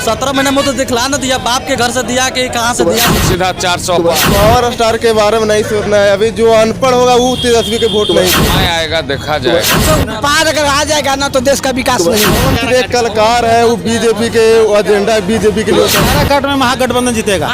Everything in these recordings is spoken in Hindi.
17 महीने में तो दिखला न दिया, बाप के घर से दिया कि कहाँ से दिया। सीधा 400 पावर स्टार के बारे में नहीं सोचना है। अभी जो अनपढ़ होगा वो तेजस्वी के वोट नहीं आएगा, देखा जाएगा। पार अगर आ जाएगा ना तो देश का विकास नहीं होगा। एक कलाकार है वो बीजेपी के एजेंडा बीजेपी के लिए काराकाट में महागठबंधन जीतेगा।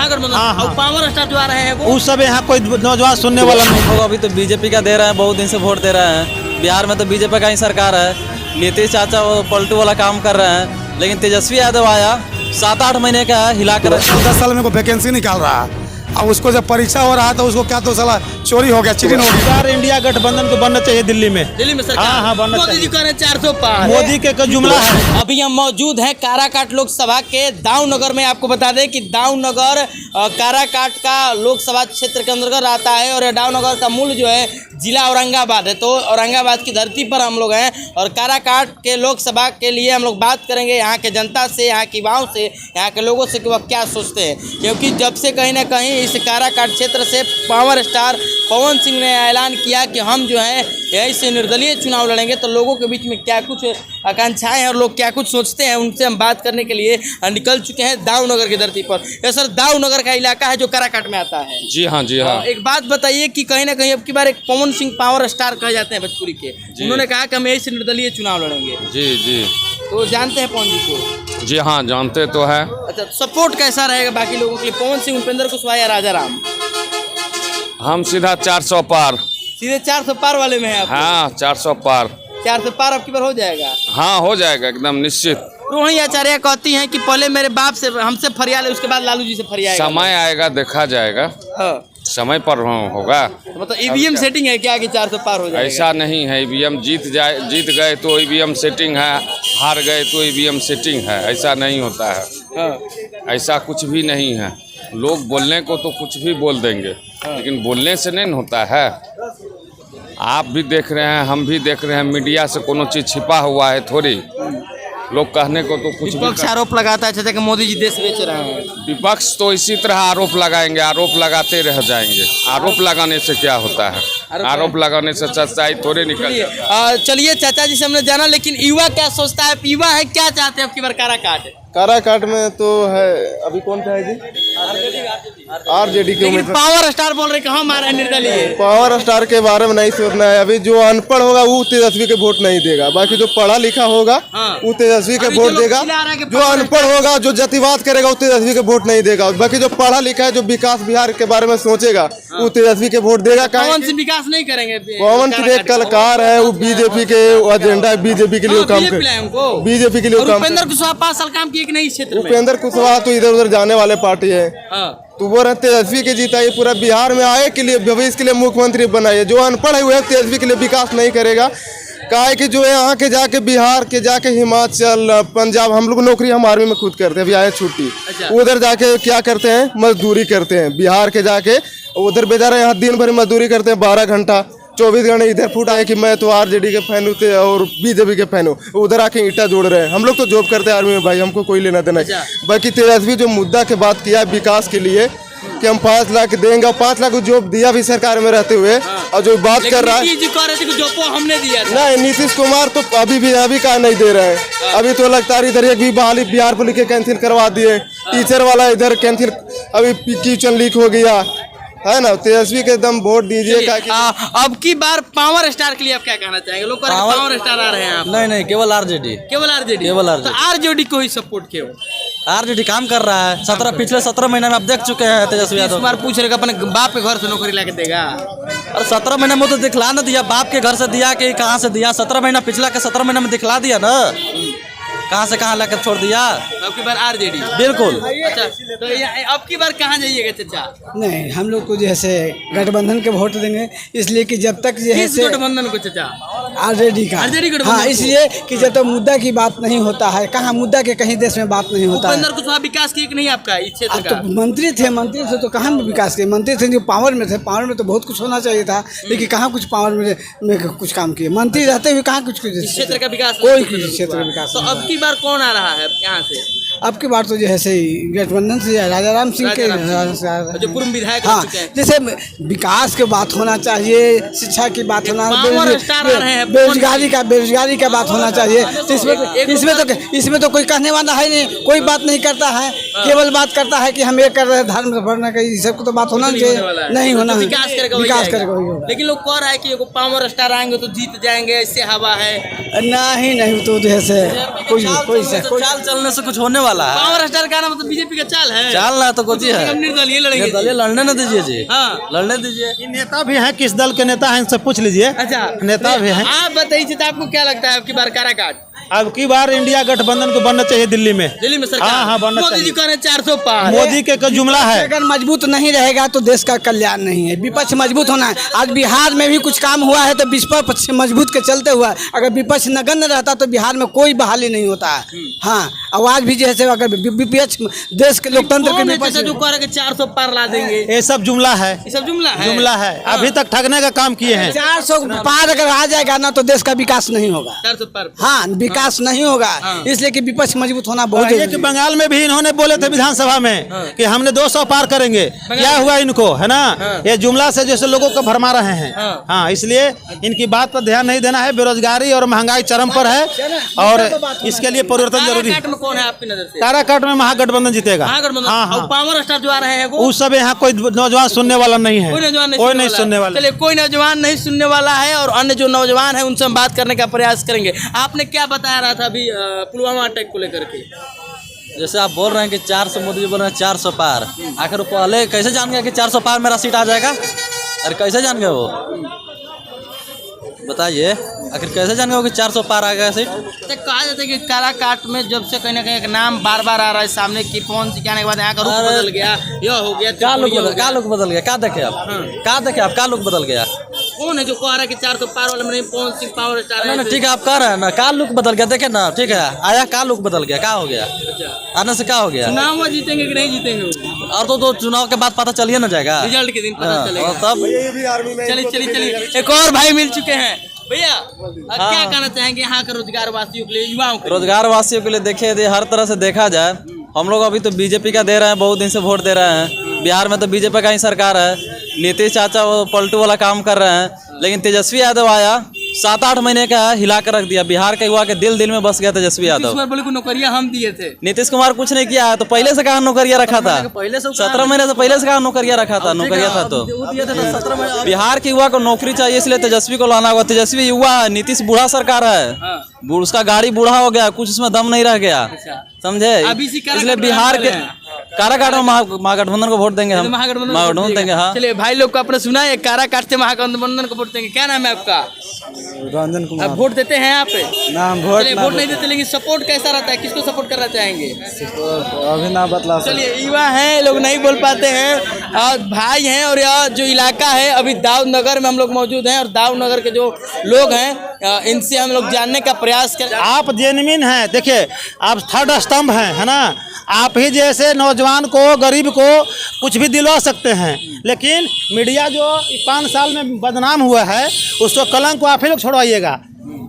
पावर स्टार जो आ रहे हैं उस सब यहाँ कोई नौजवान सुनने वाला नहीं होगा। अभी तो बीजेपी का दे रहे हैं, बहुत दिन से वोट दे रहे हैं। बिहार में तो बीजेपी का ही सरकार है। नीतीश चाचा वो पलटू वाला काम कर रहे हैं, लेकिन तेजस्वी यादव आया 7-8 महीने का हिला कर 10 साल में को वैकेंसी निकाल रहा है। अब उसको जब परीक्षा हो रहा है तो उसको क्या तो साला चोरी हो गया, चीटिंग हो गया। यार इंडिया गठबंधन को बनना चाहिए दिल्ली में सरकार। हाँ, बनना मोदी जी कह रहे हैं 400 पार। मोदी के जुमला है। अभी हम मौजूद हैं काराकाट लोकसभा के दाऊ नगर में। आपको बता दें कि दाऊ नगर काराकाट का लोकसभा क्षेत्र के अंतर्गत आता है और दाऊ नगर का मूल जो है जिला औरंगाबाद है। तो औरंगाबाद की धरती पर हम लोग हैं और काराकाट के लोकसभा के लिए हम लोग बात करेंगे यहाँ के जनता से, यहाँ की युवाओं से, यहाँ के लोगों से कि वह क्या सोचते हैं। क्योंकि जब से कहीं ना कहीं इस काराकाट क्षेत्र से पावर स्टार पवन सिंह ने ऐलान किया कि हम जो है यहीं से निर्दलीय चुनाव लड़ेंगे, तो लोगों के बीच में क्या कुछ आकांक्षाएं हैं और लोग क्या कुछ सोचते हैं, उनसे हम बात करने के लिए निकल चुके हैं दाऊ नगर की धरती पर। ये सर दाऊ नगर का इलाका है जो काराकाट में आता है। जी हाँ, जी हाँ। एक बात बताइए कि कहीं ना कहीं अब की बार एक पवन सिंह पावर स्टार कहे जाते हैं भोजपुरी के, उन्होंने कहा कि हम यहीं से निर्दलीय चुनाव लड़ेंगे। जी जी, तो जानते हैं पवन जी को? जी हाँ, जानते तो है। अच्छा, सपोर्ट कैसा रहेगा बाकी लोगों के लिए, पवन सिंह, उपेंद्र कुशवाहा या राजा राम? हम सीधा 400 पार। सीधे 400 पार वाले में है आप? हाँ, 400 पार। 400 पार अब की बार हो जाएगा? हाँ, हो जाएगा एकदम निश्चित। रोहिणी आचार्य कहती हैं कि पहले मेरे बाप से हमसे फरियाल, उसके बाद लालू जी से फरियाल। समय आएगा, देखा जाएगा। हाँ। समय पर होगा। तो मतलब ईवीएम सेटिंग है क्या कि 400 पार हो जाएगा? ऐसा नहीं है। ईवीएम जीत गए तो ईवीएम सेटिंग है, हार गए तो ईवीएम सेटिंग है, ऐसा नहीं होता है। हाँ। ऐसा कुछ भी नहीं है। लोग बोलने को तो कुछ भी बोल देंगे, लेकिन बोलने से नहीं होता है। आप भी देख रहे हैं, हम भी देख रहे हैं, मीडिया से कोनो चीज़ छिपा हुआ है थोड़ी। लोग कहने को तो कुछ विपक्ष आरोप लगाता है चाचा कि मोदी जी देश बेच रहे हैं। विपक्ष तो इसी तरह आरोप लगाएंगे, आरोप लगाते रह जाएंगे। आरोप लगाने से क्या होता है? आरोप लगाने से सच्चाई थोड़े निकल जाती। चलिए चाचा जी से हमने जाना, लेकिन युवा क्या सोचता है? युवा है क्या चाहते हैं अब की बार काराकाट? काराकाट में तो है अभी कौन सा है जी? आरजेडी के उम्मीदवार। पावर स्टार बोल रहे कहाँ मारा है निर्दलीय? पावर स्टार के बारे में नहीं सोचना है। अभी जो अनपढ़ होगा वो तेजस्वी के वोट नहीं देगा, बाकी जो पढ़ा लिखा होगा वो तेजस्वी के वोट देगा। जो अनपढ़ होगा, जो जातिवाद करेगा वो तेजस्वी के वोट नहीं देगा। बाकी जो पढ़ा लिखा है, जो विकास बिहार के बारे में सोचेगा वो तेजस्वी के वोट देगा। पवन सिंह विकास नहीं करेंगे? पवन सिंह एक कलाकार है, वो बीजेपी के एजेंडा बीजेपी के लिए काम कर, बीजेपी के लिए काम। उपेंद्र कुशवाहा 5 साल काम किए कि नहीं क्षेत्र में? उपेंद्र कुशवाहा तो इधर उधर जाने वाले पार्टी है। तो वो तेजस्वी के जीता ये पूरा बिहार में आए के लिए, भविष्य के लिए मुख्यमंत्री बनाए। जो अनपढ़ है वो तेजस्वी के लिए विकास नहीं करेगा। काहे कि जो है यहाँ के जाके बिहार के जाके हिमाचल पंजाब, हम लोग नौकरी हम आर्मी में खुद करते हैं, अभी आए छुट्टी। उधर जाके क्या करते हैं? मजदूरी करते हैं। बिहार के जाके उधर बेचारा यहाँ दिन भर मजदूरी करते हैं, 12 घंटा 24 घंटे। इधर फूट आए कि मैं तो आरजेडी के फैन हूँ और बीजेपी के फैन हूँ, उधर आके ईंटा जोड़ रहे हैं। हम लोग तो जॉब करते हैं आर्मी में भाई, हमको कोई लेना देना है। बाकी तेजस्वी जो मुद्दा के बात किया है विकास के लिए कि हम 5 लाख देंगे, 5 लाख जॉब दिया भी सरकार में रहते हुए। और जो बात कर रहा है हमने दिया नहीं, नीतीश कुमार तो अभी का नहीं दे रहे हैं। अभी तो लगातार इधर एक भी बहाली बिहार पुलिस के कैंसिल करवा दिए। टीचर वाला इधर कैंसिल, अभी किचन लीक हो गया है ना। तेजस्वी के दम वोट दीजिए। अब की बार पावर स्टार के लिए आप क्या कहना चाहेंगे? लोग पावर स्टार आ रहे हैं आप? नहीं, केवल आरजेडी। केवल आरजेडी? केवल आरजेडी। तो आरजेडी को ही सपोर्ट क्यों? आरजेडी काम कर रहा है। पिछले 17 महीने में आप देख चुके हैं तेजस्वी यादव। कुमार पूछ रहे अपने बाप के घर से नौकरी लाके देगा? और 17 महीने में तो दिखला न दिया, बाप के घर से दिया कि कहाँ से दिया? 17 महीना पिछला के 17 महीने में दिखला दिया ना, कहाँ से कहाँ लाकर छोड़ दिया। अब की बार आरजेडी? बिल्कुल। अच्छा, तो अब की बार कहाँ जाइएगा चाचा? नहीं, हम लोग को जैसे गठबंधन के वोट देंगे, इसलिए कि जब तक जैसे गठबंधन को चाचा? आरजेडी का। हाँ, इसलिए कि जब तक मुद्दा की बात नहीं होता है, कहाँ मुद्दा के कहीं देश में बात नहीं होता है। उपेंद्र कुशवाहा विकास किए कि नहीं आपका इस क्षेत्र का? तो मंत्री थे तो कहाँ विकास किए? मंत्री थे जो पावर में थे, पावर में तो बहुत कुछ होना चाहिए था, लेकिन कहाँ कुछ पावर में कुछ काम किए? मंत्री रहते हुए कहाँ कुछ क्षेत्र का विकास? कोई क्षेत्र का विकास। तो अब की की बार कौन आ रहा है यहाँ से? अब की बार तो जो है से गठबंधन से राजा राम सिंह के जो पूर्व विधायक हाँ, रह चुके हैं। जैसे विकास की बात होना चाहिए, शिक्षा की बात होना, पावर स्टार आ रहे हैं। बेरोजगारी का बात होना चाहिए। तो इसमें तो कोई कहने वाला है नहीं, कोई बात नहीं करता है, केवल बात करता है कि हम ये कर रहे हैं धर्म बढ़ने का, ये सब को तो बात होना चाहिए, नहीं होना। विकास करेगा वही होगा। लेकिन लोग कह रहा है कि एगो पावर स्टार आएंगे तो जीत जाएंगे, इससे हवा है। नहीं तो जैसे कोई चाल चलने से कुछ होने वाला है। पावर स्टार का मतलब बीजेपी का चाल है। चाल ना तो कुछ है, निर्दलीय लड़ेंगे। निर्दलीय लड़ने न दीजिए जी, हाँ लड़ने दीजिए। ये नेता भी हैं, किस दल के नेता हैं इनसे पूछ लीजिए। अच्छा, नेता भी हैं। आप बताइए तो आपको क्या लगता है आपकी बार काराकाट? अब की बार इंडिया गठबंधन को बनना चाहिए दिल्ली में। दिल्ली में सरकार? हाँ, बनना मोदी जी चाहिए। कह रहे 400 पार। मोदी के जुमला है। अगर मजबूत नहीं रहेगा तो देश का कल्याण नहीं है। विपक्ष मजबूत होना है। आज बिहार में भी कुछ काम हुआ है तो विपक्ष मजबूत के चलते हुआ है। अगर विपक्ष नगण्य रहता तो बिहार में कोई बहाली नहीं होता है। हाँ, आवाज भी जैसे अगर विपक्ष देश के लोकतंत्र के विपक्ष जो कह रहे कि 400 पार ला देंगे, ये सब जुमला है, ये सब जुमला है। जुमला है। अभी तक ठगने का काम किए हैं। 400 पार अगर आ जाएगा ना तो देश का विकास नहीं होगा। 400 पार। हाँ, विकास नहीं होगा। इसलिए कि विपक्ष मजबूत होना बहुत ये जरूरी कि है। बंगाल में भी इन्होंने बोले थे विधानसभा में कि हमने 200 पार करेंगे। क्या हुआ इनको, है ना? ये जुमला से जैसे लोगों को भरमा रहे हैं। हाँ, इसलिए इनकी बात पर ध्यान नहीं देना है। बेरोजगारी और महंगाई चरम पर है और इसके लिए परिवर्तन जरूरी है। काराकाट में कौन है आपकी नजर से? काराकाट में महागठबंधन जीतेगा। महागठबंधन। हाँ, और पावर स्टार जो आ रहे हैं वो उस समय यहाँ कोई नौजवान सुनने वाला नहीं है। कोई नौजवान नहीं सुनने वाला। चलिए, कोई नौजवान नहीं सुनने वाला है और अन्य जो नौजवान है उनसे हम बात करने का प्रयास करेंगे। आपने क्या बताया रहा था अभी पुलवामा अटैक को लेकर के? जैसे आप बोल रहे हैं कि 400, मोदी जी बोल रहे हैं 400 पार। आखिर वो पहले कैसे जान गया कि 400 पार मेरा सीट आ जाएगा? अरे कैसे जान गए वो, बताइए। आखिर कैसे जान गए कि 400 पार आ गया सीट? तो कहा जाता है कि काराकाट में जब से कहीं ना कहीं एक नाम बार बार आ रहा है सामने की कौन सी, क्या बाद यहाँ का रुख बदल गया, यह हो गया, क्या लुक बदल गया? क्या देखे आप? क्या लुक बदल गया? कौन है जो कह रहा है कि 400 पार वाले में पवन सिंह पावर स्टार है? ठीक है, आप कह रहे हैं ना, क्या लुक बदल गया? देखे ना, ठीक है, आया क्या लुक बदल गया? क्या हो गया? आने से क्या हो गया? चुनाव में जीतेंगे कि नहीं जीतेंगे? और तो चुनाव के बाद पता चलिए ना जाएगा, रिजल्ट के दिन पता चलेगा। और तब चलिए एक और भाई मिल चुके हैं। भैया क्या कहना चाहेंगे यहाँ के रोजगार वासियों के लिए, युवाओं के लिए? रोजगार वासियों के लिए देखिए, यदि हर तरह से देखा जाए, हम लोग अभी तो बीजेपी का दे रहे हैं, बहुत दिन से वोट दे रहे हैं। बिहार में तो बीजेपी का ही सरकार है। नीतीश चाचा वो पलटू वाला काम कर रहे हैं, लेकिन तेजस्वी यादव आया, 7-8 महीने का हिला कर रख दिया। बिहार के युवा के दिल में बस गया तेजस्वी यादव। बोले को नौकरियां हम दिए थे, नीतीश कुमार कुछ नहीं किया है, तो पहले से कहा नौकरियां रखा था? पहले से 17 महीने से पहले से कहा नौकरियां रखा था? नौकरियां था तो बिहार के युवा को नौकरी चाहिए, इसलिए तेजस्वी को लाना हुआ। तेजस्वी युवा है, नीतीश बूढ़ा सरकार है, उसका गाड़ी बूढ़ा हो गया, कुछ उसमें दम नहीं रह गया, समझे? इसलिए बिहार के काराकाट में महागठबंधन को वोट देंगे हम, महागठबंधन देंगे। हाँ, चलिए भाई लोग को आपने सुना है, काराकाट से महागठबंधन को वोट देंगे। क्या नाम है आपका? रंजन कुमार। आप वोट देते हैं यहाँ पे? नाम वोट नहीं देते, लेकिन सपोर्ट कैसा रहता है, किसको सपोर्ट करना चाहेंगे? अभी ना बतला। चलिए, युवा हैं, लोग नहीं बोल पाते हैं और भाई हैं। और यह जो इलाका है, अभी दाऊद नगर में हम लोग मौजूद हैं और दाऊद नगर के जो लोग हैं इनसे हम लोग जानने का प्रयास करें। आप जेन्युइन हैं, देखिए आप थर्ड स्तंभ हैं, है ना? आप ही जैसे नौजवान को, गरीब को कुछ भी दिलवा सकते हैं, लेकिन मीडिया जो 5 साल में बदनाम हुआ है उसको कलंक को आप ही लोग छोड़वाइएगा।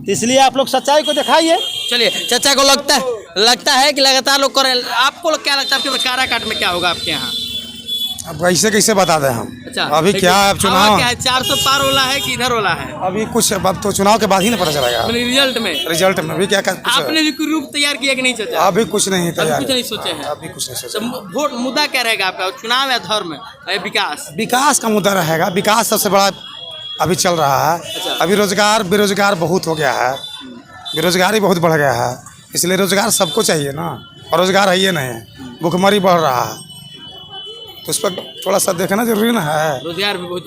इसलिए आप लोग सच्चाई को दिखाइए। चलिए, चाचा को लगता है कि लगातार लोग कर रहे हैं। आपको क्या लगता है आपके काराकाट में क्या होगा आपके यहाँ? अब कैसे कैसे बता दें हम? अच्छा, अभी क्या है, अब चुनाव क्या है, 400 पार वाला है कि इधर वाला है? अभी कुछ, अब तो चुनाव के बाद ही ना पता चलेगा। रिजल्ट में अभी क्या आपने भी कोई रूप तैयार किया कि नहीं चाचा? अभी कुछ नहीं तैयार, कुछ नहीं सोचे हैं। अभी कुछ नहीं सोचा। वोट मुद्दा क्या रहेगा आपका, चुनाव या धर्म या विकास? विकास का मुद्दा रहेगा। विकास सबसे बड़ा अभी चल रहा है। अभी रोजगार, बेरोजगार बहुत हो गया है, बेरोजगारी बहुत बढ़ गया है, इसलिए रोजगार सबको चाहिए ना, और रोजगार है ये नहीं है, भुखमरी बढ़ रहा है, तो उस पर थोड़ा सा देखना जरूरी ना है।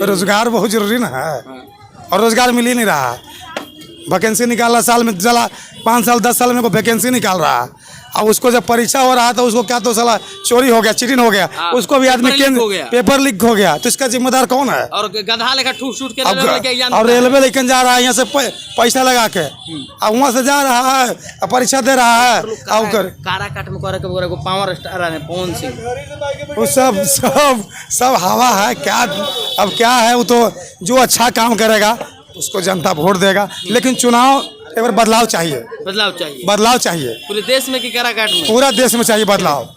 रोजगार बहुत जरूरी ना है, और रोजगार मिल ही नहीं रहा। वैकेंसी निकाला साल में, चला 5 साल 10 साल में को वैकेंसी निकाल रहा है, और उसको जब परीक्षा हो रहा था उसको क्या तो साला चोरी हो गया, चीटिंग हो गया, उसको भी आदमी पेपर लीक हो गया, तो इसका जिम्मेदार कौन है? और गधा लेकर ठूस के और रेलवे लेकर जा रहा है यहाँ से पैसा लगा के, और वहाँ से जा रहा है और परीक्षा दे रहा है। और काराकाट में पावर स्टार है पवन सिंह, वो सब हवा है। क्या अब क्या है, वो तो जो अच्छा काम करेगा उसको जनता वोट देगा, लेकिन चुनाव एक बार बदलाव चाहिए, बदलाव चाहिए बदलाव चाहिए, पूरे देश में कि काराकाट में? पूरा देश में चाहिए बदलाव।